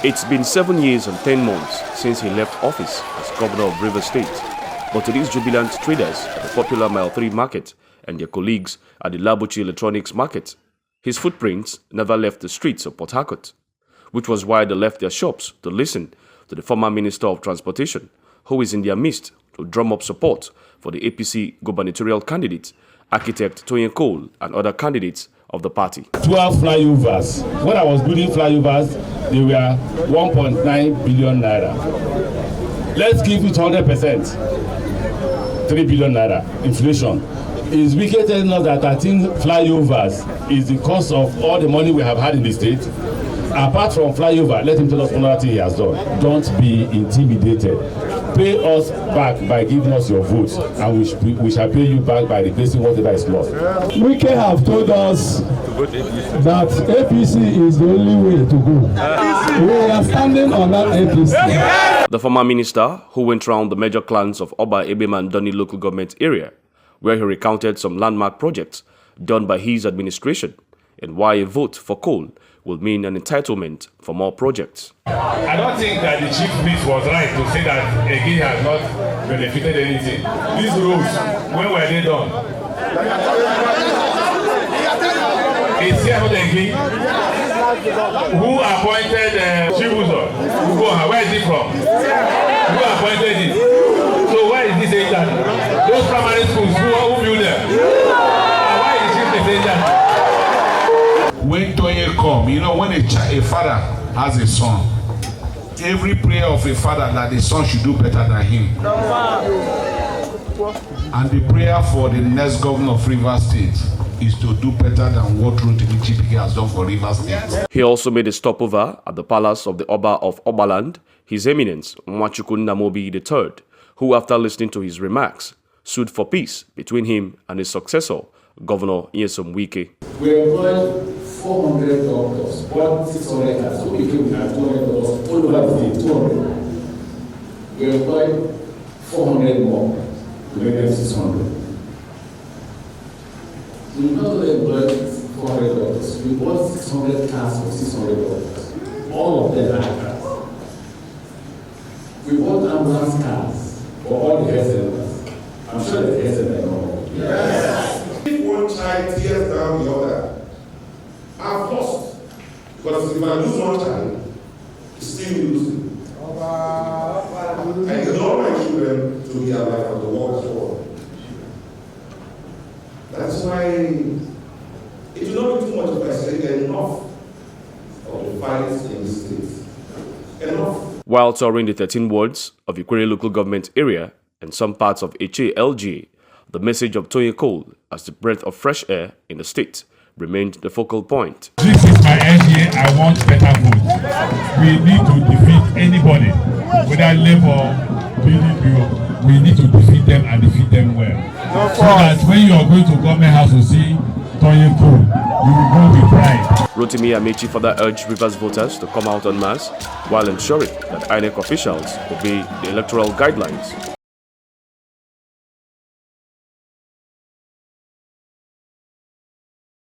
It's been 7 years and 10 months since he left office as governor of Rivers State, but to these jubilant traders at the popular Mile 3 market and their colleagues at the Labuchi Electronics market, his footprints never left the streets of Port Harcourt, which was why they left their shops to listen to the former Minister of Transportation, who is in their midst to drum up support for the APC gubernatorial candidate, architect Toyin Cole, and other candidates of the party. 12 flyovers. When I was building flyovers, they were 1.9 billion naira. Let's give it 100%. 3 billion naira inflation. Is Wike telling us that 13 flyovers is the cost of all the money we have had in the state? Apart from flyover, let him tell us another thing he has done. Don't be intimidated. Pay us back by giving us your votes, and we shall pay you back by replacing whatever is lost. Wike have told us that APC is the only way to go. We are standing on that APC. The former minister, who went round the major clans of Oba Ebemandoni local government area, where he recounted some landmark projects done by his administration and why a vote for Cole will mean an entitlement for more projects. I don't think that the chief priest was right to say that Egi has not benefited anything. These roads, when were they done? Is here not Egi? Who appointed Chibuzo? Where is he from? Who appointed him? So why is he saying that? Those primary schools, who built them? Why is he saying that? When Toye come, you know, when a father has a son, every prayer of a father that the son should do better than him. And the prayer for the next governor of Rivers State is to do better than what Rotimi Ameachi has done for Rivers State. He also made a stopover at the palace of the Oba of Obaland, His Eminence Nwachukwu Nnamobi III, who, after listening to his remarks, sued for peace between him and his successor, Governor Nyesom Wike. We employed 400 doctors, 600 cars, so we have 200 doctors all over the state, 200. We employed 400 more to make them 600. We not only employed 400 doctors, we bought 600 cars for 600 doctors. All of them are cars. We bought ambulance cars for all the health centers. I'm sure the health centers know. Yes. If one child tears down the other, I've lost. Because if I lose one child, it's still losing. I don't want my children to be alive on the world as well. That's why it will not be too much if I say enough of the fights in the states. Enough. While touring the 13 wards of Ikwere local government area and some parts of Eche LG, the message of Toyin Cole as the breath of fresh air in the state remained the focal point. This is my idea. I want better food. We need to defeat anybody, whether Labour, PDP, we need to defeat them and defeat them well. So that when you are going to government house to see Toyin Cole, you will go with pride. Rotimi Ameachi further urged Rivers voters to come out en masse while ensuring that INEC officials obey the electoral guidelines.